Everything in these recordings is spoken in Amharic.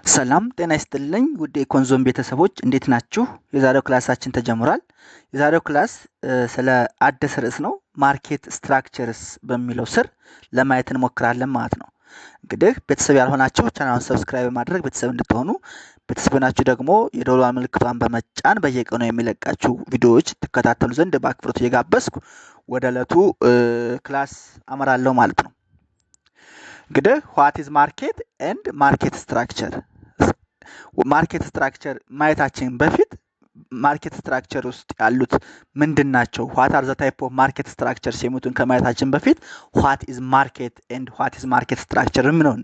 ሰላም ጤና ይስጥልኝ ውድ የኮንዞም ቤተሰቦች እንዴት ናችሁ? የዛሬው ክላሳችን ተጀምሯል። የዛሬው ክላስ ስለ አዲስ ርዕስ ነው። ማርኬት ስትራክቸርስ በሚለው ስር ለማየት እንሞክራለን ማለት ነው። እንግዲህ ቤተሰብ ያልሆናችሁ ቻናሉን ሰብስክራይብ በማድረግ ቤተሰብ እንድትሆኑ፣ ቤተሰብ ናችሁ ደግሞ የደወል ምልክቷን በመጫን በየቀኑ የሚለቃችሁ ቪዲዮዎች ትከታተሉ ዘንድ በአክብሮት እየጋበዝኩ ወደ ዕለቱ ክላስ አመራለሁ ማለት ነው። እንግዲህ ዋት ኢዝ ማርኬት ኤንድ ማርኬት ስትራክቸር ማርኬት ስትራክቸር ማየታችን በፊት ማርኬት ስትራክቸር ውስጥ ያሉት ምንድን ናቸው? ዋት አር ዘ ታይፕ ኦፍ ማርኬት ስትራክቸርስ የሚሉትን ከማየታችን በፊት ዋት ኢዝ ማርኬት ኤንድ ዋት ኢዝ ማርኬት ስትራክቸር ምን ነው?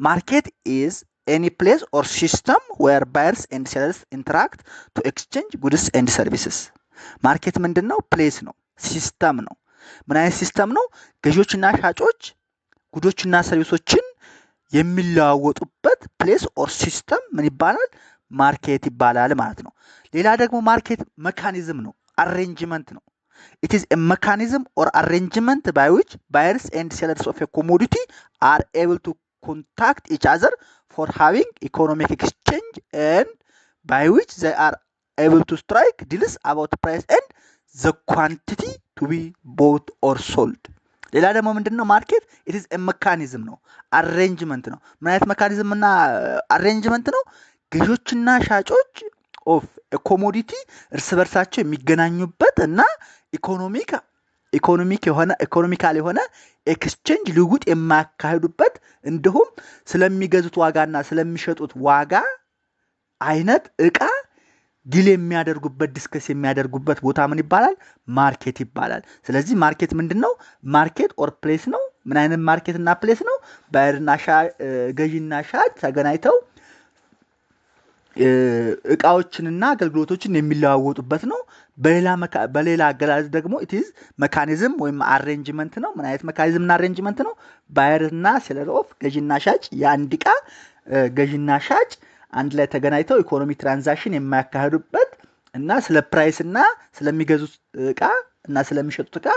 ማርኬት ኢዝ any place or system where buyers and sellers interact to exchange goods and services። ማርኬት ምንድን ነው? ፕሌስ ነው፣ ሲስተም ነው። ምን አይነት ሲስተም ነው? ገዢዎችና ሻጮች ጉዶችና ሰርቪሶችን የሚለዋወጡበት ፕሌስ ኦር ሲስተም ምን ይባላል? ማርኬት ይባላል ማለት ነው። ሌላ ደግሞ ማርኬት መካኒዝም ነው፣ አሬንጅመንት ነው። it is a mechanism or arrangement by which buyers and sellers of a commodity are able to contact each other for having economic exchange and by which they are able to strike deals about price and the quantity to be bought or sold። ሌላ ደግሞ ምንድነው? ማርኬት it is a mechanism ነው፣ አሬንጅመንት ነው። ምን አይነት መካኒዝም እና አሬንጅመንት ነው? ገዢዎችና ሻጮች ኦፍ ኮሞዲቲ እርስ በርሳቸው የሚገናኙበት እና ኢኮኖሚካል የሆነ ኤክስቼንጅ ልውውጥ የማያካሂዱበት እንዲሁም ስለሚገዙት ዋጋና ስለሚሸጡት ዋጋ አይነት እቃ ዲል የሚያደርጉበት ዲስከስ የሚያደርጉበት ቦታ ምን ይባላል? ማርኬት ይባላል። ስለዚህ ማርኬት ምንድነው? ማርኬት ኦር ፕሌስ ነው። ምን አይነት ማርኬት እና ፕሌስ ነው? ባየርና ገዢና ሻጭ ተገናኝተው እቃዎችንና አገልግሎቶችን የሚለዋወጡበት ነው። በሌላ አገላለጽ ደግሞ it is mechanism ወይም አሬንጅመንት ነው። ምን አይነት መካኒዝም እና አሬንጅመንት ነው? ባየርና ሴለር ኦፍ ገዢና ሻጭ የአንድ እቃ ገዢና ሻጭ አንድ ላይ ተገናኝተው ኢኮኖሚ ትራንዛክሽን የማያካሂዱበት እና ስለ ፕራይስ እና ስለሚገዙት እቃ እና ስለሚሸጡት እቃ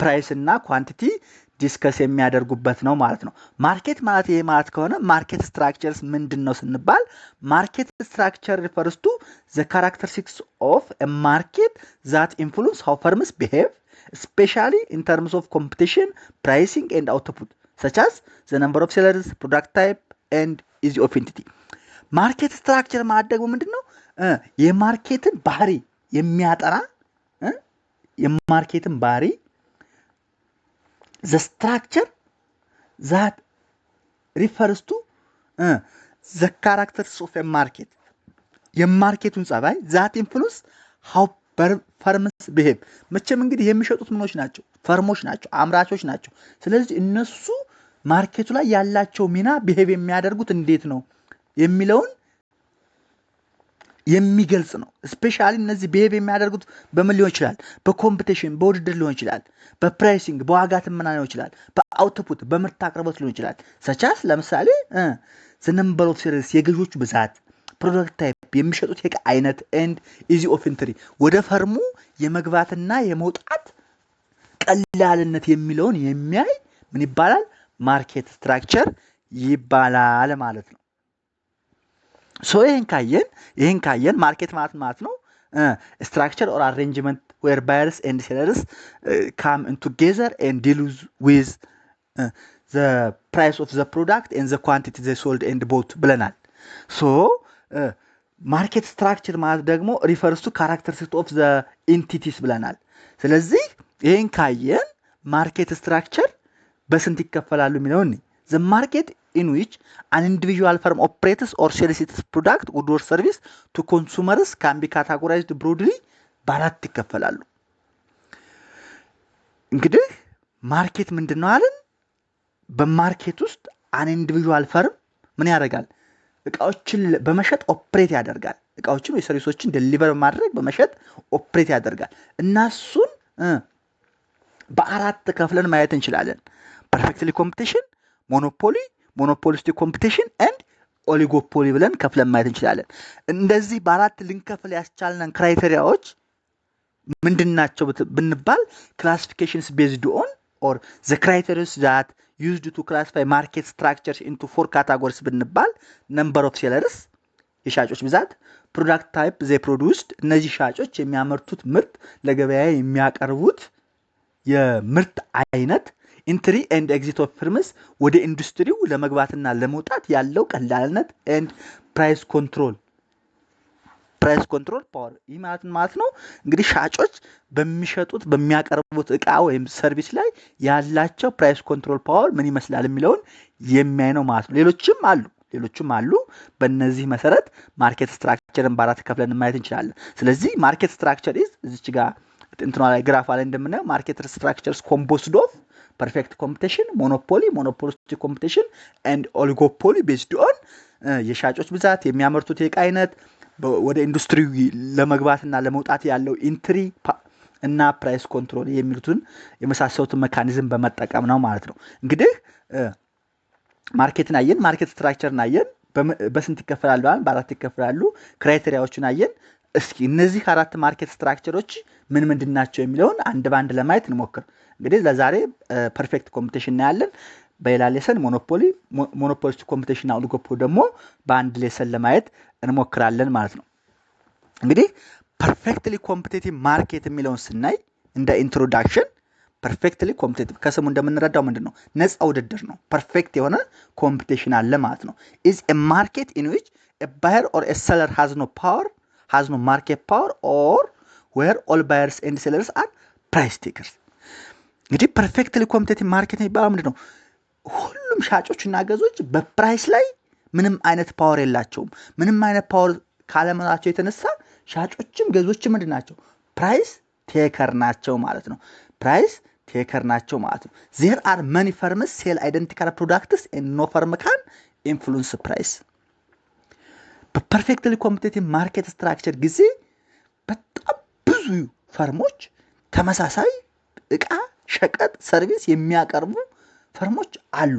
ፕራይስ እና ኳንቲቲ ዲስከስ የሚያደርጉበት ነው ማለት ነው። ማርኬት ማለት ይሄ ማለት ከሆነ ማርኬት ስትራክቸርስ ምንድን ነው ስንባል ማርኬት ስትራክቸር ሪፈርስ ቱ ዘ ካራክተሪስቲክስ ኦፍ ኤ ማርኬት ዛት ኢንፍሉንስ ሃው ፈርምስ ቢሄቭ ስፔሻሊ ኢን ተርምስ ኦፍ ኮምፒቲሽን ፕራይሲንግ ኤንድ አውትፑት ሰች አስ ዘ ነምበር ኦፍ ሴለርስ ፕሮዳክት ታይፕ ኤንድ ኢዚ ኦፍ ኢንቲቲ። ማርኬት ስትራክቸር ማለት ደግሞ ምንድነው? የማርኬትን ባህሪ የሚያጠራ የማርኬትን ባህሪ the structure that refers to the characters of a market የማርኬቱን ጸባይ that influence how firms behave። መቼም እንግዲህ የሚሸጡት ምኖች ናቸው? ፈርሞች ናቸው፣ አምራቾች ናቸው። ስለዚህ እነሱ ማርኬቱ ላይ ያላቸው ሚና ቢሄቭ የሚያደርጉት እንዴት ነው የሚለውን የሚገልጽ ነው። ስፔሻሊ እነዚህ ቢሄቭ የሚያደርጉት በምን ሊሆን ይችላል? በኮምፒቲሽን በውድድር ሊሆን ይችላል፣ በፕራይሲንግ በዋጋ ትመና ሊሆን ይችላል፣ በአውትፑት በምርት አቅርቦት ሊሆን ይችላል። ሰቻስ ለምሳሌ the number of sales የገዢዎች ብዛት፣ ፕሮዳክት ታይፕ የሚሸጡት የዕቃ አይነት ኤንድ ኢዚ ኦፍ ኢንትሪ ወደ ፈርሙ የመግባትና የመውጣት ቀላልነት የሚለውን የሚያይ ምን ይባላል? ማርኬት ስትራክቸር ይባላል ማለት ነው። ሶ ይሄን ካየን ማርኬት ማለት ነው ስትራክቸር ኦር አሬንጅመንት ዌር ባየርስ ኤንድ ሴለርስ ካም ኢን ቱጌዘር ኤንድ ዲል ዊዝ ዘ ፕራይስ ኦፍ ዘ ፕሮዳክት ኤንድ ዘ ኳንቲቲ ዘ ሶልድ ኤንድ ቦት ብለናል። ሶ ማርኬት ስትራክቸር ማለት ደግሞ ሪፈርስ ቱ ካራክተሪስቲክስ ኦፍ ዘ ኢንቲቲስ ብለናል። ስለዚህ ይሄን ካየን ማርኬት ስትራክቸር በስንት ይከፈላሉ የሚለውን the market in which an individual firm operates or sells its product or service to consumers can be categorized broadly በአራት ይከፈላሉ። እንግዲህ ማርኬት ምንድነው አለን? በማርኬት ውስጥ an individual firm ምን ያደርጋል? እቃዎችን በመሸጥ ኦፕሬት ያደርጋል። እቃዎችን ወይ ሰርቪሶችን ዴሊቨር በማድረግ በመሸጥ ኦፕሬት ያደርጋል። እና እሱን በአራት ከፍለን ማየት እንችላለን። ፐርፌክትሊ ኮምፒቲሽን፣ ሞኖፖሊስቲክ ኮምፒቲሽን ኤንድ ኦሊጎፖሊ ብለን ከፍለን ማየት እንችላለን። እንደዚህ በአራት ልንከፍል ያስቻልነን ክራይቴሪያዎች ምንድናቸው ብንባል ክላሲፊኬሽንስ ቤዝድ ኦን ኦር ዘ ክራይቴሪያስ ዛት used to classify market structures into 4 categories ብንባል number of sellers የሻጮች ብዛት፣ product type they produced እነዚህ ሻጮች የሚያመርቱት ምርት ለገበያ የሚያቀርቡት የምርት አይነት፣ entry and exit of firms ወደ ኢንዱስትሪው ለመግባትና ለመውጣት ያለው ቀላልነት and price control ፓወር። ይህ ማለት ነው እንግዲህ ሻጮች በሚሸጡት በሚያቀርቡት እቃ ወይም ሰርቪስ ላይ ያላቸው ፕራይስ ኮንትሮል ፓወር ምን ይመስላል የሚለውን የሚያይ ነው ማለት ነው። ሌሎችም አሉ። በእነዚህ መሰረት ማርኬት ስትራክቸርን በአራት ከፍለን ማየት እንችላለን። ስለዚህ ማርኬት ስትራክቸር እዚች ጋር እንትኗ ላይ ግራፍ ላይ እንደምናየው ማርኬት ስትራክቸርስ ኮምፖዝድ ኦፍ ፐርፌክት ኮምፒቲሽን፣ ሞኖፖሊስቲክ ኮምፒቲሽን ኤንድ ኦሊጎፖሊ ቤዝድ ኦን የሻጮች ብዛት፣ የሚያመርቱት የእቃ አይነት፣ ወደ ኢንዱስትሪ ለመግባትና ለመውጣት ያለው ኢንትሪ እና ፕራይስ ኮንትሮል የሚሉትን የመሳሰሉትን ሜካኒዝም በመጠቀም ነው ማለት ነው። እንግዲህ ማርኬትን አየን፣ ማርኬት ስትራክቸርን አየን። በስንት ይከፈላሉ? በአራት ይከፈላሉ። ክራይቴሪያዎችን አየን። እስኪ እነዚህ አራት ማርኬት ስትራክቸሮች ምን ምንድናቸው የሚለውን አንድ ባንድ ለማየት እንሞክር። እንግዲህ ለዛሬ ፐርፌክት ኮምፒቲሽን እናያለን። በሌላ ሌሰን ሞኖፖሊስቲክ ኮምፒቲሽን እና ኦሊጎፖሊ ደግሞ በአንድ ሌሰን ለማየት እንሞክራለን ማለት ነው። እንግዲህ ፐርፌክትሊ ኮምፒቲቲቭ ማርኬት የሚለውን ስናይ እንደ ኢንትሮዳክሽን ፐርፌክትሊ ኮምፒቲቲቭ ከስሙ እንደምንረዳው ምንድነው? ነፃ ውድድር ነው። ፐርፌክት የሆነ ኮምፒቲሽን አለ ማለት ነው። is a market in which a buyer or a seller has no market power or where all buyers and sellers are price takers። እንግዲህ ፐርፌክትሊ ኮምፒቲቲቭ ማርኬት የሚባለው ምንድነው? ሁሉም ሻጮችና ገዦች በፕራይስ ላይ ምንም አይነት ፓወር የላቸውም። ምንም አይነት ፓወር ካለመኖራቸው የተነሳ ሻጮችም ገዦችም ምንድናቸው? ፕራይስ ቴከር ናቸው ማለት ነው። there are many firms sell identical products and no firm can influence price። በፐርፌክትሊ ኮምፒቲቲቭ ማርኬት ስትራክቸር ጊዜ በጣም ብዙ ፈርሞች ተመሳሳይ እቃ፣ ሸቀጥ፣ ሰርቪስ የሚያቀርቡ ፈርሞች አሉ።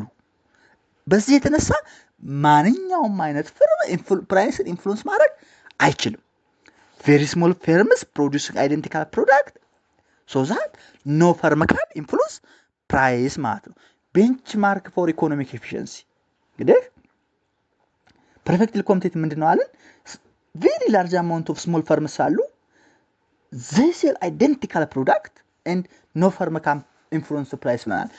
በዚህ የተነሳ ማንኛውም አይነት ፈርም ፕራይስን ኢንፍሉዌንስ ማድረግ አይችልም። very small firms producing identical product so that no firm can influence price ማለት ነው። ቤንችማርክ ፎር ኢኮኖሚክ ኤፊሽንሲ እንግዲህ ፐርፌክትሊ ኮምፒቲቲቭ ምንድነው አለን? very large amount of small firms አሉ they sell identical product and no firm can influence price ብለናል።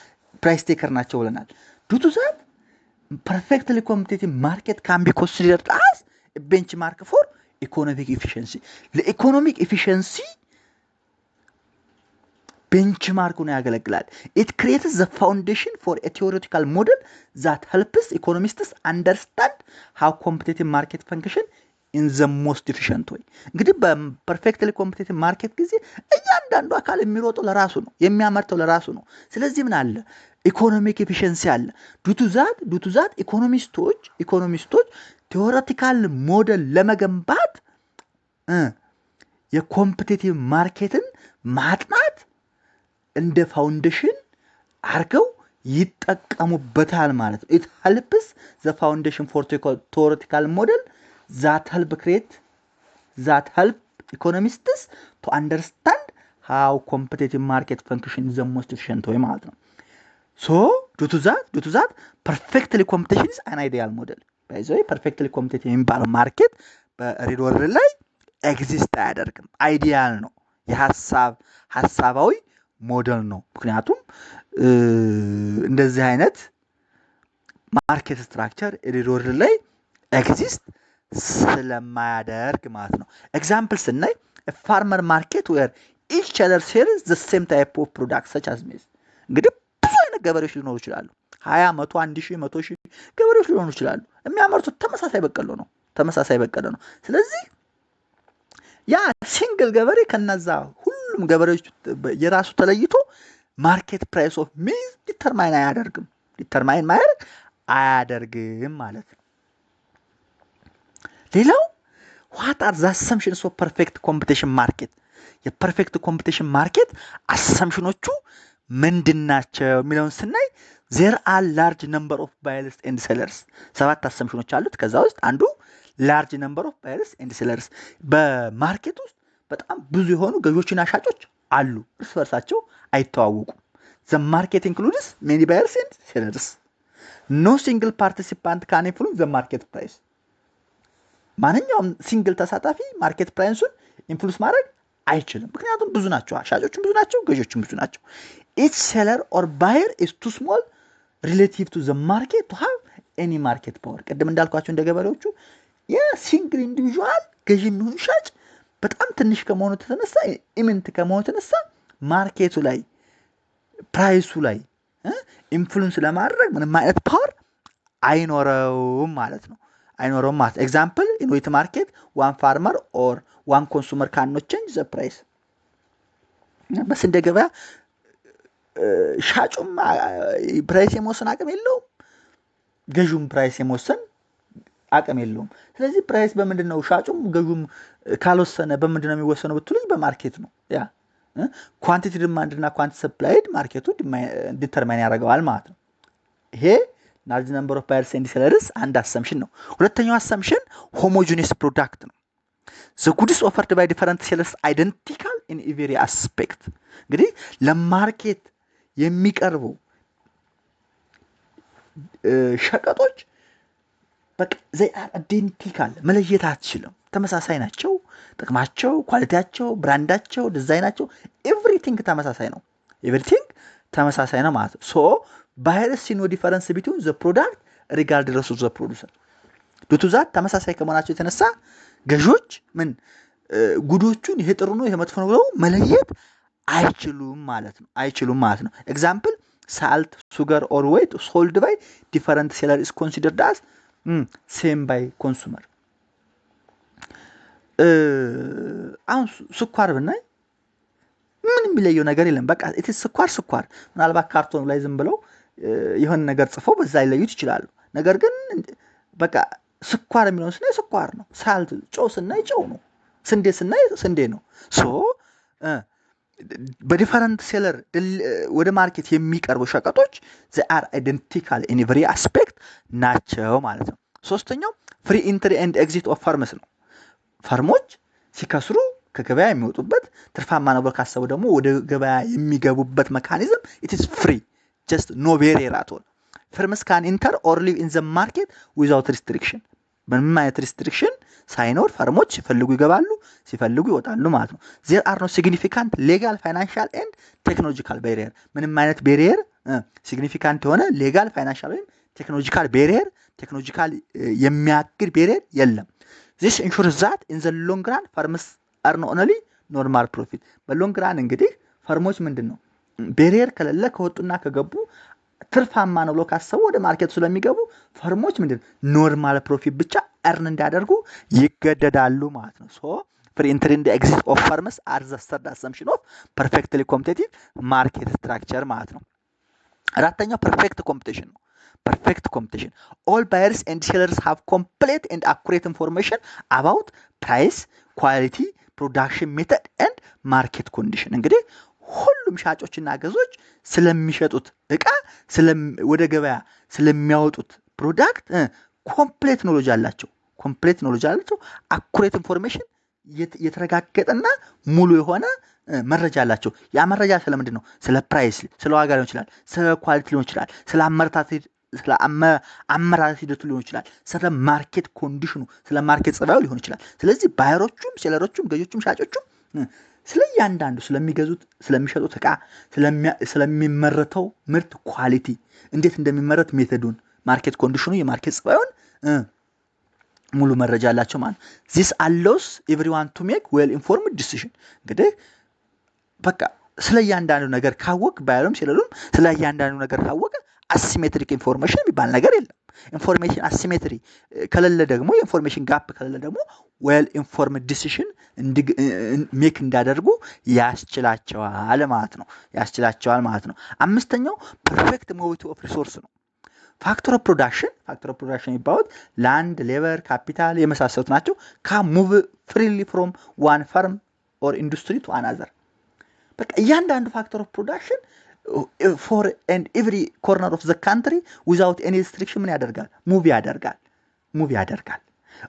ፕራይስ ቴከር ናቸው ብለናል። due to that perfectly competitive market can be considered as a benchmark for economic efficiency። ለኢኮኖሚክ ኤፊሽንሲ ቤንችማርክ ሆኖ ያገለግላል። it creates the foundation for a theoretical model that helps economists understand how competitive market function in the most efficient way። እንግዲህ በፐርፌክትሊ ኮምፒቲቲቭ ማርኬት ጊዜ እያንዳንዱ አካል የሚሮጠው ለራሱ ነው፣ የሚያመርተው ለራሱ ነው። ስለዚህ ምን አለ? ኢኮኖሚክ ኤፊሽንሲ አለ። ዱቱ ዛት ኢኮኖሚስቶች ቴዎሬቲካል ሞዴል ለመገንባት የኮምፒቲቲቭ ማርኬትን ማጥናት እንደ ፋውንዴሽን አርገው ይጠቀሙበታል ማለት ነው። it helps the foundation for theoretical model that help economists to understand how competitive market function is the most efficient way ማለት ነው። so due to that perfectly competition is an ideal model። by the way perfectly competitive የሚባለው ማርኬት በሪል ወርልድ ላይ ኤግዚስት አያደርግም። አይዲያል ነው፣ ሐሳባዊ ሞዴል ነው። ምክንያቱም እንደዚህ አይነት ማርኬት ስትራክቸር ሪል ወርልድ ላይ ኤግዚስት ስለማያደርግ ማለት ነው። ኤግዛምፕል ስናይ ፋርመር ማርኬት ዌር ኢች ሴለር ሴልስ ዘ ሴም ታይፕ ኦፍ ፕሮዳክት ሰች አዝ ሜዝ። እንግዲህ ብዙ አይነት ገበሬዎች ሊኖሩ ይችላሉ። 20 100 1000 100,000 ገበሬዎች ሊኖሩ ይችላሉ። የሚያመርቱት ተመሳሳይ በቀሎ ነው። ስለዚህ ያ ሲንግል ገበሬ ከነዛ ሁሉም ገበሬዎች የራሱ ተለይቶ ማርኬት ፕራይስ ኦፍ ሜዝ ዲተርማይን አያደርግም ማለት ነው። ሌላው what are the assumptions of perfect competition market? የፐርፌክት ኮምፒቲሽን ማርኬት አሰምሽኖቹ ምንድናቸው የሚለውን ስናይ there are large number of buyers and sellers 7 አሰምሽኖች አሉት። ከዛ ውስጥ አንዱ large number of buyers and sellers በማርኬት ውስጥ በጣም ብዙ የሆኑ ገዢዎችና ሻጮች አሉ። እርስ በርሳቸው አይተዋወቁም። The market includes many buyers and sellers. No single participant can influence the market price. ማንኛውም ሲንግል ተሳታፊ ማርኬት ፕራይሱን ኢንፍሉንስ ማድረግ አይችልም። ምክንያቱም ብዙ ናቸው፣ ሻጮችም ብዙ ናቸው፣ ገዢዎችም ብዙ ናቸው። Each seller or buyer is too small relative to the market to have any market power. ቅድም እንዳልኳቸው እንደ ገበሬዎቹ የሲንግል ኢንዲቪጁዋል ገዢ የሚሆን ሻጭ በጣም ትንሽ ከመሆኑ ተነሳ ኢምንት ከመሆኑ ተነሳ ማርኬቱ ላይ ፕራይሱ ላይ ኢንፍሉንስ ለማድረግ ምንም አይነት ፓወር አይኖረውም ማለት ነው። አይኖረውም ማለት ኤግዛምፕል ኢን ዌት ማርኬት ዋን ፋርመር ኦር ዋን ኮንሱመር ካን ኖት ቼንጅ ዘ ፕራይስ። በስንዴ ገበያ ሻጩም ፕራይስ የመወሰን አቅም የለውም፣ ገዢውም ፕራይስ የመወሰን አቅም የለውም። ስለዚህ ፕራይስ በምንድነው ሻጩም ገዢውም ካልወሰነ በምንድነው የሚወሰነው ብትሉኝ በማርኬት ነው። ያ ኳንቲቲ ዲማንድ እና ኳንቲቲ ሰፕላይድ ማርኬቱ ዲተርማይን ያደርገዋል ማለት ነው። ይሄ large number of buyers and sellers አንድ አሰምሽን ነው። ሁለተኛው አሰምሽን homogeneous product ነው። the goods offered by different sellers identical in every aspect። እንግዲህ ለማርኬት የሚቀርቡ ሸቀጦች በቃ they are identical መለየት አትችልም፣ ተመሳሳይ ናቸው። ጥቅማቸው፣ ኳሊቲያቸው፣ ብራንዳቸው፣ ዲዛይናቸው ኤቭሪቲንግ ተመሳሳይ ነው። ኤቭሪቲንግ ተመሳሳይ ነው ማለት ነው። ሶ buyers see no difference between the product regardless of the producer. due to that ተመሳሳይ ከመሆናቸው የተነሳ ገዢዎች ምን ጉዶቹን ይሄ ጥሩ ነው ይሄ መጥፎ ነው ብለው መለየት አይችሉም ማለት ነው። ኤግዛምፕል salt, sugar or weight sold by different seller is considered as same by consumer. አሁን ስኳር ብናይ ምንም የሚለየው ነገር የለም። በቃ it is ስኳር ምናልባት ካርቶን ላይ ዝም ብለው የሆነ ነገር ጽፈው በዛ ይለዩት ይችላሉ። ነገር ግን በቃ ስኳር የሚለው ስኳር ነው። ሳልት ጨው ስናይ ጨው ነው። ስንዴ ስናይ ስንዴ ነው። ሶ በዲፈረንት ሴለር ወደ ማርኬት የሚቀርቡ ሸቀጦች they are identical in every aspect ናቸው ማለት ነው። ሶስተኛው free entry and exit of firms ነው። ፈርሞች ሲከስሩ ከገበያ የሚወጡበት ትርፋማ ነው ካሰቡ ደግሞ ወደ ገበያ የሚገቡበት ሜካኒዝም it is free, just no barrier at all. Firms can enter or leave in the market without restriction. ምንም አይነት restriction ሳይኖር ፈርሞች ሲፈልጉ ይገባሉ፣ ሲፈልጉ ይወጣሉ ማለት ነው። there are no significant legal, financial and technological barrier. ምንም አይነት barrier significant የሆነ legal, financial ወይም technological barrier technological የሚያግድ barrier የለም። this ensures that in the long run firms earn only normal profit. በሎንግ ራን እንግዲህ ፈርሞች ምንድነው ቤሪየር ከሌለ ከወጡና ከገቡ ትርፋማ ነው ብሎ ካሰቡ ወደ ማርኬቱ ስለሚገቡ ፈርሞች ምንድነው ኖርማል ፕሮፊት ብቻ earn እንዲያደርጉ ይገደዳሉ ማለት ነው። ሶ free entry and exit of firms are the third assumption of perfectly competitive market structure ማለት ነው። አራተኛው perfect competition ነው። perfect competition. All buyers and sellers have complete and accurate information about price, quality, production method and market condition. እንግዲህ ሁሉም ሻጮችና ገዢዎች ስለሚሸጡት እቃ ወደ ገበያ ስለሚያወጡት ፕሮዳክት ኮምፕሌት ኖሌጅ አላቸው። አኩሬት ኢንፎርሜሽን የተረጋገጠና ሙሉ የሆነ መረጃ አላቸው። ያ መረጃ ስለምንድን ነው? ስለ ፕራይስ፣ ስለ ዋጋ ሊሆን ይችላል፣ ስለ ኳሊቲ ሊሆን ይችላል፣ ስለ አመራረት ሂደቱ ሊሆን ይችላል፣ ስለ ማርኬት ኮንዲሽኑ፣ ስለ ማርኬት ጸባዩ ሊሆን ይችላል። ስለዚህ ባየሮቹም፣ ሴለሮቹም፣ ገዢዎቹም፣ ሻጮቹም ስለያንዳንዱ ስለሚገዙት ስለሚሸጡት እቃ ስለሚመረተው ምርት ኳሊቲ እንዴት እንደሚመረት ሜተዱን ማርኬት ኮንዲሽኑ የማርኬት ጸባዩን ሙሉ መረጃ አላቸው ማለት ነው። this allows everyone to make well informed decision። እንግዲህ በቃ ስለያንዳንዱ ነገር ካወቅ ባየሩም ሴለሩም ስለያንዳንዱ ነገር ካወቀ አሲሜትሪክ ኢንፎርሜሽን የሚባል ነገር የለም። ኢንፎርሜሽን አሲሜትሪ ከሌለ ደግሞ ኢንፎርሜሽን ጋፕ ከሌለ ደግሞ ዌል ኢንፎርምድ ዲሲዥን ሜክ እንዳደርጉ ያስችላቸዋል ማለት ነው። አምስተኛው ፐርፌክት ሞቢሊቲ ኦፍ ሪሶርስ ነው። ፋክተር ኦፍ ፕሮዳክሽን የሚባሉት ላንድ፣ ሌበር፣ ካፒታል የመሳሰሉት ናቸው። ካን ሙቭ ፍሪሊ ፍሮም ዋን ፈርም ኦር ኢንዱስትሪ ቱ አናዘር። በቃ እያንዳንዱ ፋክተር ኦፍ ፕሮዳክሽን for and every corner of the country without any restriction ምን ያደርጋል? ሙቭ ያደርጋል።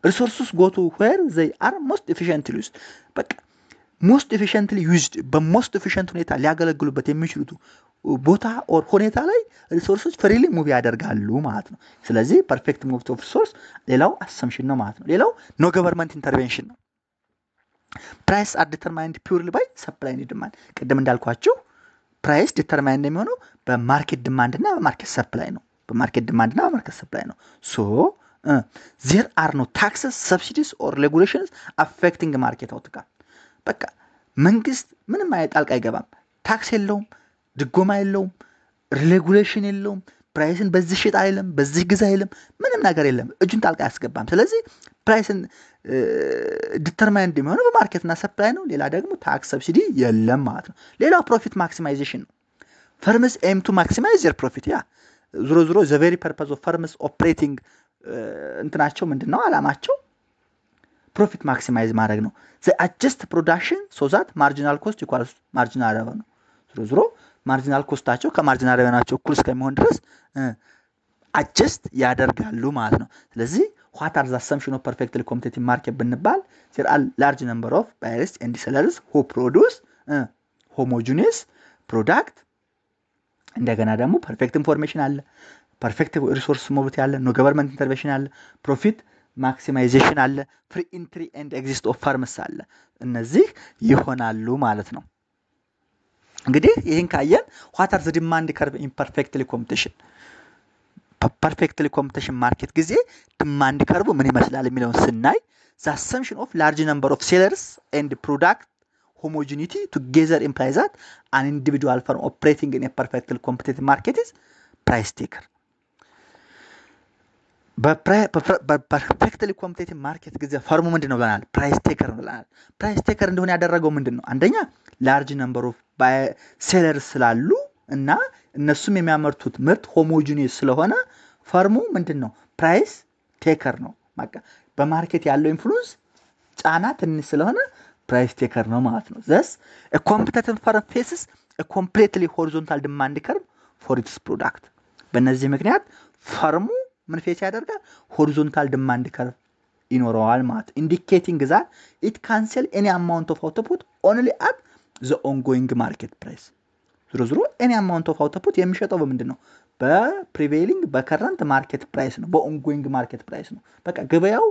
resources go to where they are most efficiently used። በቃ most efficiently used በmost efficient ሁኔታ ሊያገለግሉበት የሚችሉት ቦታ ኦር ሁኔታ ላይ ሪሶርሶች ፍሪሊ ሙቭ ያደርጋሉ ማለት ነው። ስለዚህ ፐርፌክት ሙቭ ኦፍ ሪሶርስ ሌላው አሰምሽን ነው ማለት ነው። ሌላው ኖ ገቨርንመንት ኢንተርቬንሽን ነው። ፕራይስ አር ዲተርማይንድ ፒውርሊ ባይ ሰፕላይ ኤንድ ዲማንድ። ቅድም እንዳልኳችሁ ፕራይስ ዲተርማይንድ የሚሆነው በማርኬት ዲማንድ እና በማርኬት ሰፕላይ ነው። በማርኬት ዲማንድ እና በማርኬት ሰፕላይ ነው። ሶ ዜር አር ኖ ታክስስ ሰብሲዲስ ኦር ሬጉሌሽንስ አፌክቲንግ ማርኬት አውትካም። በቃ መንግስት ምንም አይነት ጣልቃ አይገባም። ታክስ የለውም፣ ድጎማ የለውም፣ ሬጉሌሽን የለውም። ፕራይስን በዚህ ሽጥ አይልም፣ በዚህ ግዛ አይልም፣ ምንም ነገር የለም። እጁን ጣልቃ አያስገባም። ስለዚህ ፕራይስን ዲተርማይንድ የሚሆነው በማርኬትና ሰፕላይ ነው። ሌላ ደግሞ ታክስ ሰብሲዲ የለም ማለት ነው። ሌላው ፕሮፊት ማክሲማይዜሽን ነው። ፈርምስ ኤም ቱ ማክሲማይዝ ዜር ፕሮፊት። ያ ዞሮ ዘ ቬሪ ፐርፐዝ ኦፍ ፈርምስ ኦፕሬቲንግ እንትናቸው ምንድን ነው? አላማቸው ፕሮፊት ማክሲማይዝ ማድረግ ነው። ዘ አጀስት ፕሮዳክሽን ሶ ዛት ማርጂናል ኮስት ኢኳልስ ማርጂናል ሬቨኑ። ዞሮ ማርጂናል ኮስታቸው ከማርጂናል ሬቨናቸው እኩል እስከሚሆን ድረስ አጀስት ያደርጋሉ ማለት ነው። ስለዚህ what are the assumption of perfectly competitive market ብንባል there are large number of buyers and sellers who produce homogeneous product። እንደገና ደግሞ ፐርፌክት ኢንፎርሜሽን አለ፣ ፐርፌክት ሪሶርስ ሞቢሊቲ አለ፣ ኖ ገቨርንመንት ኢንተርቬንሽን አለ፣ ፕሮፊት ማክሲማይዜሽን አለ፣ ፍሪ ኢንትሪ ኤንድ ኤግዚስት ኦፍ ፈርምስ አለ። እነዚህ ይሆናሉ ማለት ነው። እንግዲህ ይህን ካየን what are the demand curve in perfectly competition፣ ፐርፌክትሊ ኮምፒቲሽን ማርኬት ጊዜ ዲማንድ ከርቡ ምን ይመስላል የሚለውን ስናይ the assumption of large number of sellers and product homogeneity together implies that an individual firm operating in a perfectly competitive market is price taker። በፐርፌክትሊ ኮምፒቲቲቭ ማርኬት ጊዜ ፈርሙ ምንድን ነው ብለናል? ፕራይስ ቴከር ነው ብለናል። ፕራይስ ቴከር እንደሆነ ያደረገው ምንድን ነው? አንደኛ ላርጅ ነምበር ኦፍ ሴለርስ ስላሉ እና እነሱም የሚያመርቱት ምርት ሆሞጂኒየስ ስለሆነ ፈርሙ ምንድን ነው? ፕራይስ ቴከር ነው። በማርኬት ያለው ኢንፍሉዌንስ ጫና ትንሽ ስለሆነ ፕራይስ ቴከር ነው ማለት ነው። ዘስ a competitive firm faces a completely horizontal demand curve for its product። በእነዚህ ምክንያት ፈርሙ ምን ፌስ ያደርጋል? ሆሪዞንታል ዲማንድ ከርቭ ይኖረዋል ማለት ኢንዲኬቲንግ ዛት it can sell any amount of output only at the ongoing market price። ዞሮ any amount of output የሚሸጠው በምንድን ነው? በፕሪቬይሊንግ በከረንት ማርኬት ፕራይስ ነው፣ በኦንጎይንግ ማርኬት ፕራይስ ነው። በቃ ገበያው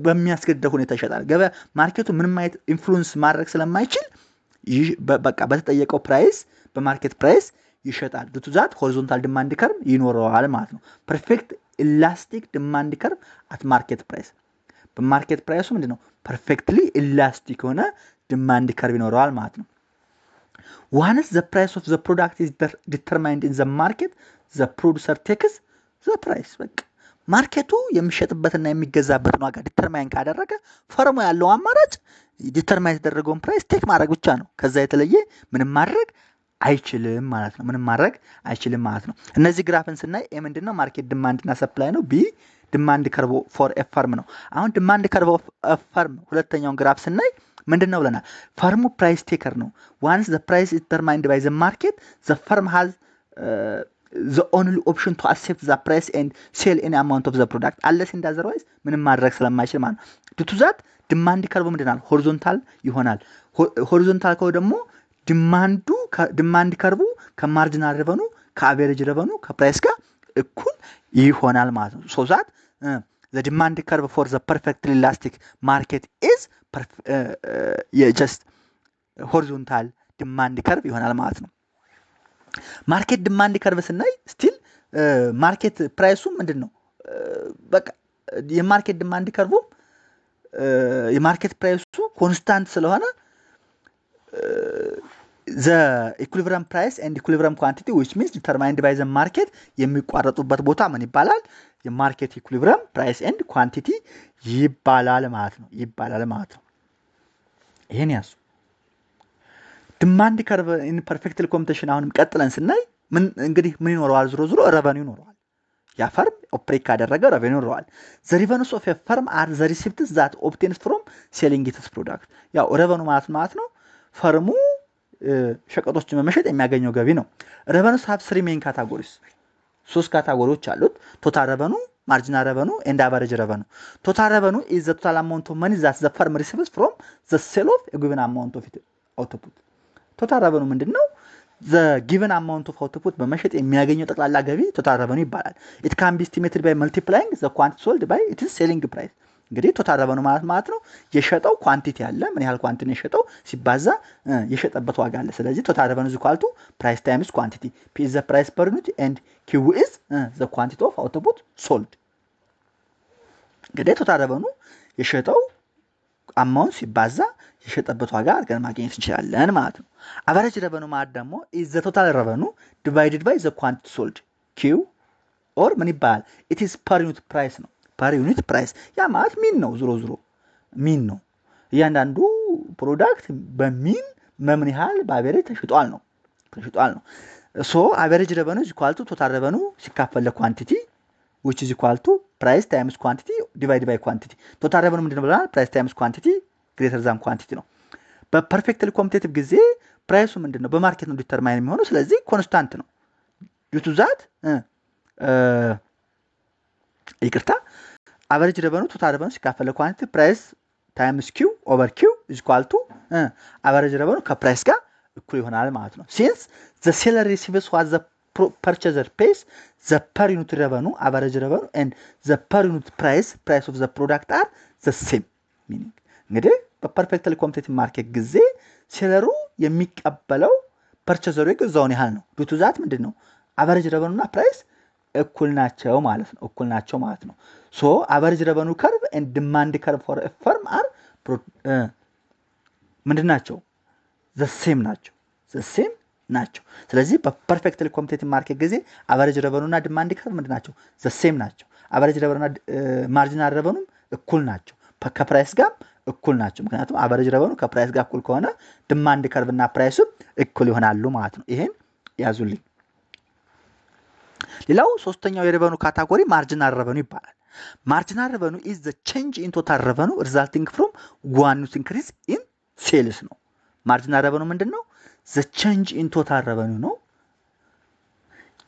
በሚያስገድደው ሁኔታ ይሸጣል። ገበያ ማርኬቱ ምንም አይነት ኢንፍሉዌንስ ማድረግ ስለማይችል በቃ በተጠየቀው ፕራይስ በማርኬት ፕራይስ ይሸጣል። ዱቱ ዛት ሆሪዞንታል ዲማንድ ከርቭ ይኖረዋል ማለት ነው። ፐርፌክት ኢላስቲክ ዲማንድ ከርቭ አት ማርኬት ፕራይስ። በማርኬት ፕራይሱ ምንድነው? ፐርፌክትሊ ኢላስቲክ የሆነ ዲማንድ ከርቭ ይኖረዋል ማለት ነው። once the price of the product is determined in the market the producer takes the price። በቃ ማርኬቱ የሚሸጥበትና የሚገዛበትን ዋጋ ዲተርማይን ካደረገ ፈርሞ ያለው አማራጭ ዲተርማይን የተደረገውን ፕራይስ ቴክ ማድረግ ብቻ ነው። ከዛ የተለየ ምንም ማድረግ አይችልም ማለት ነው። ምንም ማድረግ አይችልም ማለት ነው። እነዚህ ግራፍን ስናይ ኤ ምንድነው? ማርኬት ዲማንድ እና ሰፕላይ ነው። ቢ ዲማንድ ከርቭ ፎር ኤ ፈርም ነው። አሁን ዲማንድ ከርቭ ኦፍ ኤ ፈርም ሁለተኛውን ግራፍ ስናይ ምንድነው ብለናል? ፈርሙ ፕራይስ ቴከር ነው። once the price is determined by the market the firm has the only option to accept the price and sell any amount of the product unless and otherwise ምንም ማድረግ ስለማይችል ማለት ነው። ዱቱ ዛት ዲማንድ ከርቭ ምንድናል? ሆሪዞንታል ይሆናል። ሆሪዞንታል ከሆነ ደግሞ ዲማንድ ከርቡ ከማርጂናል ሬቨኑ ከአቨሬጅ ሬቨኑ ከፕራይስ ጋር እኩል ይሆናል ማለት ነው። ሶ ዛት the demand curve for the perfectly elastic market is just horizontal demand curve ይሆናል ማለት ነው። ማርኬት ዲማንድ ከርቭ ስናይ ስቲል ማርኬት ፕራይሱ ምንድነው? በቃ የማርኬት ዲማንድ ከርቭ የማርኬት ፕራይሱ ኮንስታንት ስለሆነ the equilibrium price and equilibrium quantity which means determined by the market የሚቋረጡበት ቦታ ምን ይባላል? የማርኬት ኢኩሊብሪየም ፕራይስ ኤንድ ኳንቲቲ ይባላል ማለት ነው። ይሄን ያሱ ዲማንድ ከርቭ ኢን ፐርፌክትሊ ኮምፒቲሽን አሁንም ቀጥለን ስናይ ምን ይኖረዋል? ዞሮ ረቨኑ ይኖረዋል። ያ ፈርም ኦፕሬት ካደረገ ረቨኑ ይኖረዋል። the revenues of a firm are the receipts that obtains from selling its product። ያው ረቨኑ ማለት ነው ፈርሙ ሸቀጦችን በመሸጥ የሚያገኘው ገቢ ነው። ረቨኑስ ሃቭ ስሪ ሜን ካታጎሪስ፣ ሶስት ካታጎሪዎች አሉት። ቶታል ረቨኑ፣ ማርጂናል ረቨኑ ኤንድ አቨሬጅ ረቨኑ። ቶታል ረቨኑ ኢዝ ዘ ቶታል አማውንት ኦፍ መኒ ዛት ዘ ፈርም ሪሲቭስ ፍሮም ዘ ሴል ኦፍ ኤ ጊቨን አማውንት ኦፍ አውትፑት። ቶታል ረቨኑ ምንድነው? the given amount of output በመሸጥ የሚያገኘው ጠቅላላ ገቢ ቶታል ረቨኑ ይባላል። it can be estimated by multiplying the quantity sold by its selling price። እንግዲህ ቶታል ረቨኑ ማለት ነው የሸጠው ኳንቲቲ አለ ምን ያህል ኳንቲቲ ነው የሸጠው ሲባዛ የሸጠበት ዋጋ አለ። ስለዚህ ቶታል ረቨኑ is equal to price times quantity. P is the price per unit and Q is the quantity of output sold። እንግዲህ ቶታል ረቨኑ የሸጠው አማውንት ሲባዛ የሸጠበት ዋጋ አድርገን ማግኘት እንችላለን ማለት ነው። አቨሬጅ ረቨኑ ማለት ደግሞ is the total revenue divided by the quantity sold Q or ምን ይባላል it is per unit price ነው። per unit price ያ ማለት ሚን ነው ዝሮ ዝሮ ሚን ነው። እያንዳንዱ ፕሮዳክት በሚን ምን ያህል በአቨሬጅ ተሽጧል ነው ሶ አቨሬጅ ረቨኑ is equal to total revenue ሲካፈል ለኳንቲቲ which is equal to price times quantity divided by quantity። total revenue ምንድነው ብለናል? price times quantity greater than quantity ነው። በፐርፌክትሊ ኮምፒቲቲቭ ጊዜ ፕራይሱ ምንድነው በማርኬት ነው ዲተርማይን የሚሆነው ስለዚህ ኮንስታንት ነው። due to that ይቅርታ average revenue total revenue ሲካፈል ለኳንቲቲ price times Q over Q is equal to average revenue ከፕራይስ ጋር እኩል ይሆናል ማለት ነው። since the seller receives what the purchaser pays the per unit revenue average revenue and the per unit price of the product are the same meaning እንግዲህ በፐርፌክትሊ ኮምፒቲቲቭ ማርኬት ጊዜ ሴለሩ የሚቀበለው ፐርቸዘሩ የገዛውን ያህል ነው። ዱቱ ዛት ምንድነው አቨሬጅ ረቨኑ እና ፕራይስ እኩል ናቸው ማለት ነው። ሶ አቨሬጅ ረቨኑ ከርቭ ኤንድ ዲማንድ ከርቭ ፎር ኤ ፈርም አር ምንድናቸው the same ናቸው። ስለዚህ በፐርፌክትሊ ኮምፒቲቲቭ ማርኬት ጊዜ አቨሬጅ ረቨኑ እና ዲማንድ ከርቭ ምንድናቸው the same ናቸው። አቨሬጅ ረቨኑ እና ማርጂናል ረቨኑም እኩል ናቸው ከፕራይስ ጋር እኩል ናቸው። ምክንያቱም አቨሬጅ ረቨኑ ከፕራይስ ጋር እኩል ከሆነ ዲማንድ ከርቭ እና ፕራይሱ እኩል ይሆናሉ ማለት ነው። ይሄን ያዙልኝ። ሌላው ሶስተኛው የረቨኑ ካታጎሪ ማርጂናል ረቨኑ ይባላል። ማርጂናል ረቨኑ is the change in total revenue resulting from one unit increase in sales ነው። ማርጂናል ረቨኑ ምንድነው? the change in total revenue ነው።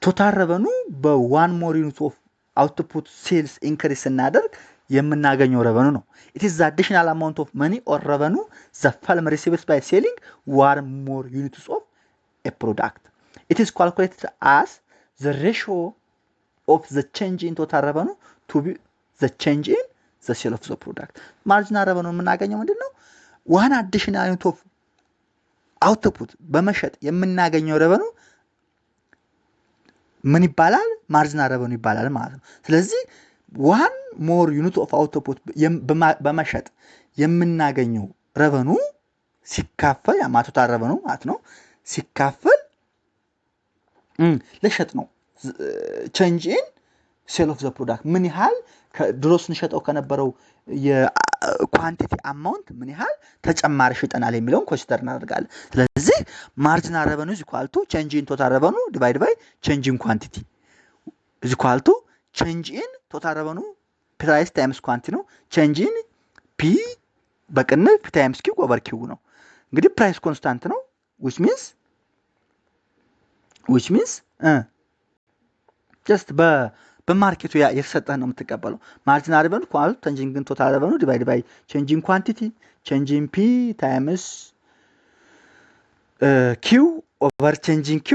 ቶታል ረቨኑ በ1 more unit of output sales increase እናደርግ የምናገኘው ረቨኑ ነው። it is the additional amount of money or revenue the firm receives by selling one more units of a product. It is calculated as the ratio of the change in total revenue to be the change in the sale of the product. marginal revenue የምናገኘው ምንድነው? one additional unit of output በመሸጥ የምናገኘው ረቨኑ ምን ይባላል? ማርጂናል ረቨኑ ይባላል ማለት ነው። ስለዚህ one more unit of output በመሸጥ የምናገኘው ረቨኑ ሲካፈል ቶታል ረቨኑ ማለት ነው ሲካፈል ለሸጥ ነው change in sale of the product ምን ያህል ድሮስ እንሸጠው ከነበረው የኳንቲቲ አማውንት ምን ያህል ተጨማሪ ሽጠናል የሚለውን ኮንሲደር እናደርጋለን። ስለዚህ ማርጂናል ረቨኑ is equal to change in total revenue divided by change in quantity is equal to change in total revenue price times quantity ነው። change in P በቅንፍ P times Q over Q ነው። እንግዲህ ፕራይስ ኮንስታንት ነው which means just በማርኬቱ የተሰጠህ ነው የምትቀበለው። ማርጂናል ረቨኑ ኳንቲቲ changing in total revenue divided by change in quantity change in P times Q over change in Q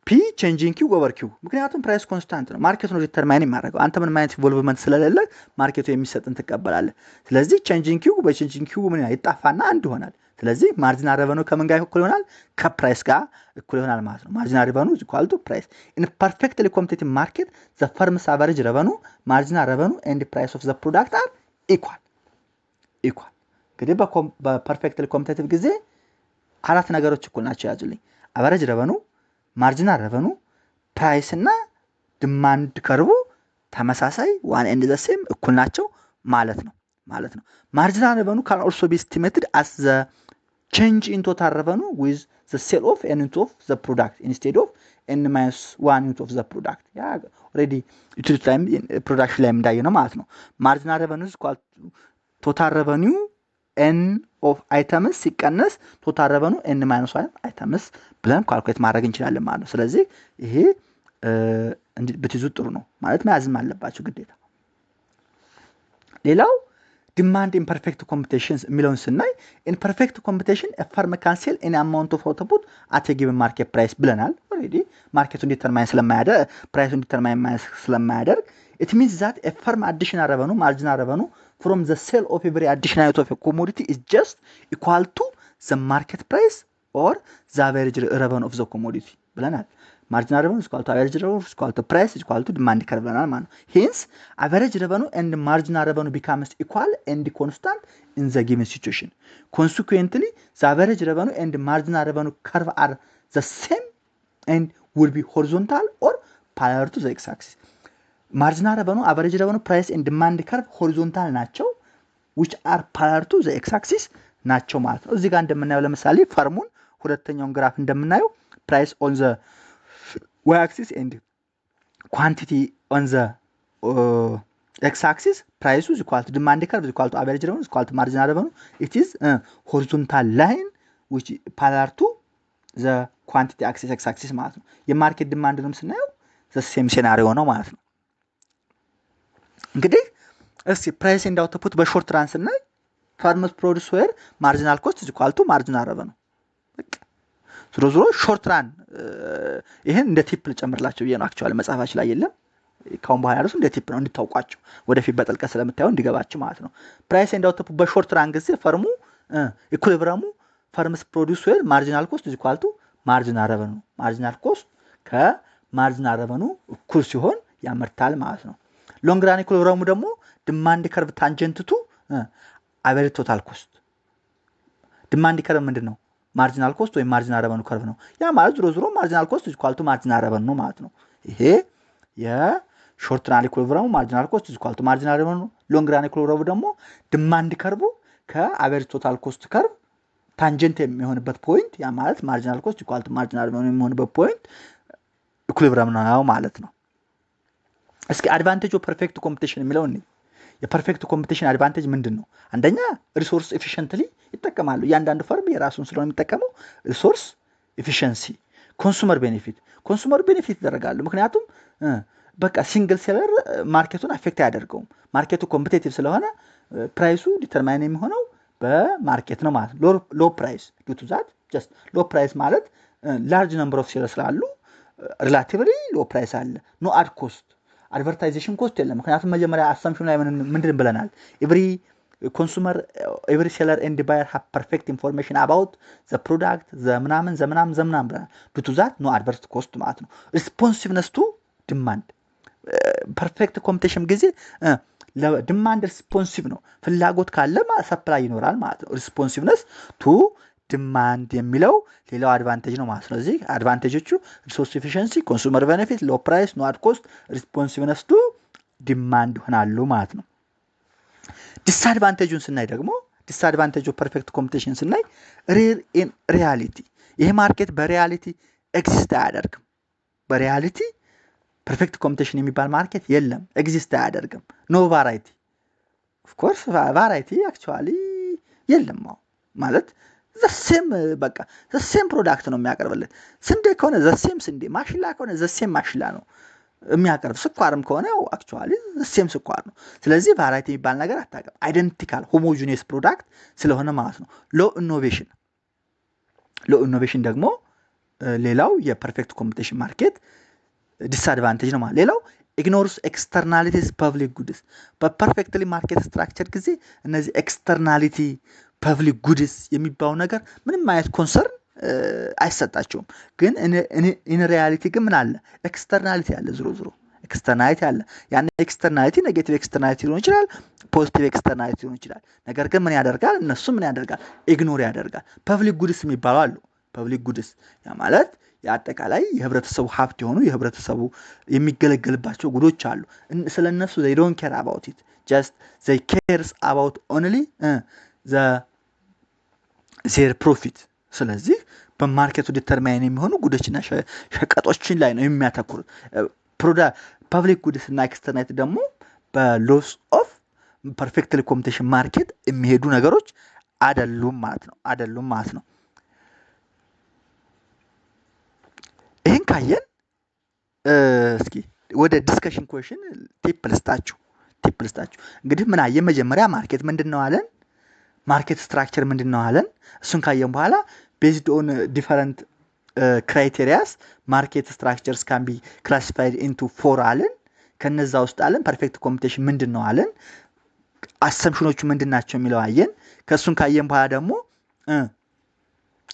P change in Q over Q ምክንያቱም ፕራይስ ኮንስታንት ነው ማርኬቱ ነው ዲተርማይን የሚያደርገው አንተ ምን ማለት ኢንቮልቭመንት ስለሌለ ማርኬቱ የሚሰጥን ትቀበላለህ። ስለዚህ change in Q by change in Q ምን ይጣፋና አንድ ይሆናል። ስለዚህ ማርጂናል ረቨኑ ከምን ጋር እኩል ይሆናል? ከፕራይስ ጋር እኩል ይሆናል ማለት ነው። ማርጂናል ረቨኑ is equal to price. In perfectly competitive market the firm's average revenue, marginal revenue and price of the product are equal. እንግዲህ በፐርፌክትሊ ኮምፒቲቲቭ ጊዜ አራት ነገሮች እኩል ናቸው ያዙልኝ። አቨሬጅ ረቨኑ፣ ማርጂናል ረቨኑ፣ ፕራይስ እና ዲማንድ ከርቡ ተመሳሳይ one and the same እኩል ናቸው ማለት ነው። ማርጂናል ረቨኑ can also be estimated as the change in total revenue with the sale of n unit of the product instead of n minus 1 unit of the product. ያ already utility time production ላይ እንዳየነው ማለት ነው። marginal revenue is equal to total revenue n of items ሲቀነስ total revenue n minus 1 items ብለን ካልኩሌት ማድረግ እንችላለን ማለት ነው። ስለዚህ ይሄ ብትይዙ ጥሩ ነው ማለት መያዝም አለባችሁ ግዴታ። ሌላው demand in perfect competition የሚለውን ስናይ in perfect competition a firm can sell any amount of output at a given market price ብለናል already ማርኬቱን ዲተርማይን ስለማያደርግ ፕራይሱን ዲተርማይን ስለማያደርግ it means that a firm additional revenue marginal revenue from the sale of every additional item of a commodity is just equal to the market price or the average revenue of the commodity ብለናል marginal revenue is equal to average revenue is equal to price is equal to demand curve ብለናል ማለት ነው hence average revenue and marginal revenue becomes equal and constant in the given situation consequently the average revenue and marginal revenue curve are the same and will be horizontal or parallel to the x-axis marginal revenue average revenue price and demand curve horizontal ናቸው which are parallel to the x-axis ናቸው ማለት ነው እዚህ ጋር እንደምናየው ለምሳሌ ፈርሙን ሁለተኛውን ግራፍ እንደምናየው price on the y-axis and quantity on the x-axis price is equal to demand curve is equal to average revenue is equal to marginal revenue it is a horizontal line which parallel to the quantity axis x-axis ማለት ነው የማርኬት ዲማንድንም ስናየው the same scenario ነው ማለት ነው እንግዲህ እስቲ price and output በሾርት ራን ስናይ farmers produce where marginal cost is equal to marginal revenue ዝሮ ሾርት ራን ይሄን እንደ ቲፕ ልጨምርላችሁ ብዬ ነው አክቹአሊ መጻፋች ላይ የለም ካሁን በኋላ ያለው እንደ ቲፕ ነው እንድታውቋቸው ወደፊት በጥልቀት ስለምታዩ እንዲገባችሁ ማለት ነው price and output በሾርት ራን ጊዜ ፈርሙ ኢኩሊብረሙ farmers produce where marginal cost is equal to marginal revenue marginal cost ከማርጂናል revenue እኩል ሲሆን ያመርታል ማለት ነው ሎንግ ራን ኢኩሊብረሙ ደግሞ demand curve tangent to average total cost demand curve ምንድነው marginal cost ወይ marginal revenue curve ነው ያ ማለት ዝሮ marginal cost is equal to marginal revenue ማለት ነው ይሄ የሾርት ራን ኢኩሊብረሙ marginal cost is equal to marginal revenue ሎንግ ራን ኢኩሊብረሙ ደግሞ demand curve ከaverage total cost curve tangent የሚሆንበት ፖይንት ያ ማለት marginal cost is equal to marginal revenue የሚሆንበት ፖይንት ኢኩሊብረም ነው ማለት ነው እስኪ advantage of perfect competition የሚለው ነው የፐርፌክት ኮምፒቲሽን አድቫንቴጅ ምንድነው አንደኛ ሪሶርስ ኤፊሺየንትሊ ይጠቀማሉ ያንዳንዱ ፈርም የራሱን ስለሆነ የሚጠቀመው ሪሶርስ ኤፊሺየንሲ ኮንሱመር ቤኔፊት ይደረጋሉ ምክንያቱም በቃ ሲንግል ሴለር ማርኬቱን አፌክት ያደርገው ማርኬቱ ኮምፒቲቲቭ ስለሆነ ፕራይሱ ዲተርማይን የሚሆነው በማርኬት ነው ማለት ሎ ፕራይስ ዱ ቱ ዛት ጀስት ሎ ፕራይስ ማለት ላርጅ ነምበር ኦፍ ሴለርስ ስላሉ ሪላቲቭሊ ሎ ፕራይስ አለ ኖ አድ ኮስት advertising cost የለም ምክንያቱም መጀመሪያ አሰምፕሽን ላይ ምንድን ብለናል every seller and buyer have perfect information about the product the ምናምን ብለናል due to that no adverse cost ማለት ነው responsiveness to demand perfect competition ጊዜ ለዲማንድ ሪስፖንሲቭ ነው ፍላጎት ካለ ሰፕላይ ይኖራል ማለት ነው responsiveness to demand የሚለው ሌላው አድቫንቴጅ ነው ማለት ነው እዚህ አድቫንቴጆቹ ሪሶርስ ኤፊሺየንሲ ኮንሱመር ቤኔፊት ሎ ፕራይስ ኖ አድ ኮስት ሪስፖንሲቭነስ ቱ ዲማንድ ሆናሉ ማለት ነው ዲስአድቫንቴጁን ስናይ ደግሞ ዲስአድቫንቴጅ ኦፍ ፐርፌክት ኮምፒቲሽን ስናይ ሬር ኢን ሪያሊቲ ይሄ ማርኬት በሪያሊቲ ኤግዚስት አያደርግም በሪያሊቲ ፐርፌክት ኮምፒቲሽን የሚባል ማርኬት የለም ኤግዚስት አያደርግም ኖ ቫራይቲ ኦፍ ኮርስ ቫራይቲ አክቹአሊ የለም ማለት the same product ነው የሚያቀርብልን ስንዴ ከሆነ the same ስንዴ ማሽላ ከሆነ the same ማሽላ ነው የሚያቀርብ ስኳርም ከሆነ actually the same ስኳር ነው ስለዚህ ቫራይቲ የሚባል ነገር አታውቅም አይደንቲካል homogeneous product ስለሆነ ማለት ነው ሎ ኢኖቬሽን ደግሞ ሌላው የፐርፌክት ኮምፒቲሽን ማርኬት ዲስአድቫንቴጅ ነው ማለት ሌላው ignores externalities public goods በፐርፌክትሊ ማርኬት ስትራክቸር ጊዜ እነዚህ ኤክስተርናሊቲ ፐብሊክ ጉድስ የሚባው ነገር ምንም አይነት ኮንሰርን አይሰጣቸውም ግን ኢን ሪያሊቲ ግን ምን አለ ኤክስተርናሊቲ አለ ዝሮ ኤክስተርናሊቲ አለ ያን ኤክስተርናሊቲ ኔጌቲቭ ኤክስተርናሊቲ ሊሆን ይችላል ፖዚቲቭ ኤክስተርናሊቲ ሊሆን ይችላል ነገር ግን ምን ያደርጋል እነሱ ምን ያደርጋል ኢግኖር ያደርጋል ፐብሊክ ጉድስ የሚባሉ አሉ ፐብሊክ ጉድስ ያ ማለት ያጠቃላይ የህብረተሰቡ ሀብት የሆኑ የህብረተሰቡ የሚገለገልባቸው ጉዶች አሉ ስለነሱ they don't care about it just they cares about only their profit ስለዚህ በማርኬቱ ዲተርማይን የሚሆኑ ጉዶችና ሸቀጦችን ላይ ነው የሚያተኩሩት ፐብሊክ ጉድስ እና ኤክስተርናሊቲ ደግሞ በሎስ ኦፍ ፐርፌክትሊ ኮምፒቲሽን ማርኬት የሚሄዱ ነገሮች አይደሉም ማለት ነው ካየን እስኪ ወደ ዲስከሽን ኩዌሽን ቲፕ ልስጣችሁ ቲፕ ልስጣችሁ። እንግዲህ ምን አየን? መጀመሪያ ማርኬት ምንድን ነው አለን። ማርኬት ስትራክቸር ምንድን ነው አለን። እሱን ካየን በኋላ ቤዝድ ኦን ዲፈረንት ክራይቴሪያስ ማርኬት ስትራክቸርስ ካን ቢ ክላሲፋይድ ኢንቱ 4 አለን። ከነዛ ውስጥ አለን ፐርፌክት ኮምፒቲሽን ምንድን ነው አለን። አሰምሽኖቹ ምንድን ናቸው የሚለው አየን። ከእሱን ካየን በኋላ ደግሞ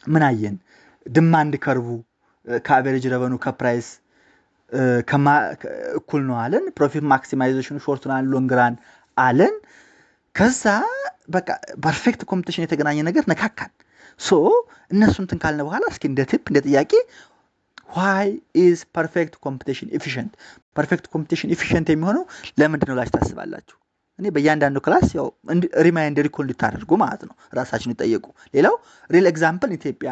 ምን አየን? ድማንድ ከርቡ ከአቨሬጅ ረቨኑ ከፕራይስ እኩል ነው አለን። ፕሮፊት ማክሲማይዜሽኑ ሾርት ራን ሎንግ ራን አለን። ከዛ በቃ ፐርፌክት ኮምፒቲሽን የተገናኘ ነገር ነካካን። ሶ እነሱን እንትን ካልን በኋላ እስኪ እንደ ቲፕ እንደ ጥያቄ ዋይ ኢዝ ፐርፌክት ኮምፒቲሽን ኢፊሽንት? ፐርፌክት ኮምፒቲሽን ኢፊሽንት የሚሆነው ለምንድን ነው ላችሁ ታስባላችሁ? እኔ በእያንዳንዱ ክላስ ያው ሪማይንድ ሪኮል እንድታደርጉ ማለት ነው፣ ራሳችሁን ይጠየቁ። ሌላው ሪል ኤግዛምፕል ኢትዮጵያ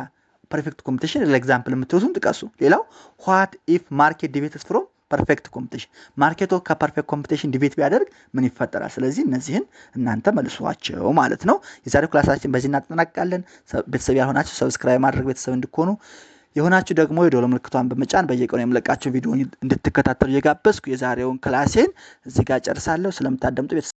ፐርፌክት ኮምፒቲሽን ሪል ኤግዛምፕል የምትወስዱን ጥቀሱ። ሌላው ዋት ኢፍ ማርኬት ዲቤትስ ፍሮም ፐርፌክት ኮምፒቲሽን፣ ማርኬቱ ከፐርፌክት ኮምፒቲሽን ዲቤት ቢያደርግ ምን ይፈጠራል? ስለዚህ እነዚህን እናንተ መልሷቸው ማለት ነው። የዛሬው ክላሳችን በዚህ እናጠናቅቃለን። ቤተሰብ ያልሆናችሁ ሰብስክራይብ ማድረግ ቤተሰብ እንድትሆኑ፣ የሆናችሁ ደግሞ የደወል ምልክቷን በመጫን በየቀኑ የምለቃቸው ቪዲዮ እንድትከታተሉ እየጋበዝኩ የዛሬውን ክላሴን እዚህ ጋር ጨርሳለሁ። ስለምታደምጡ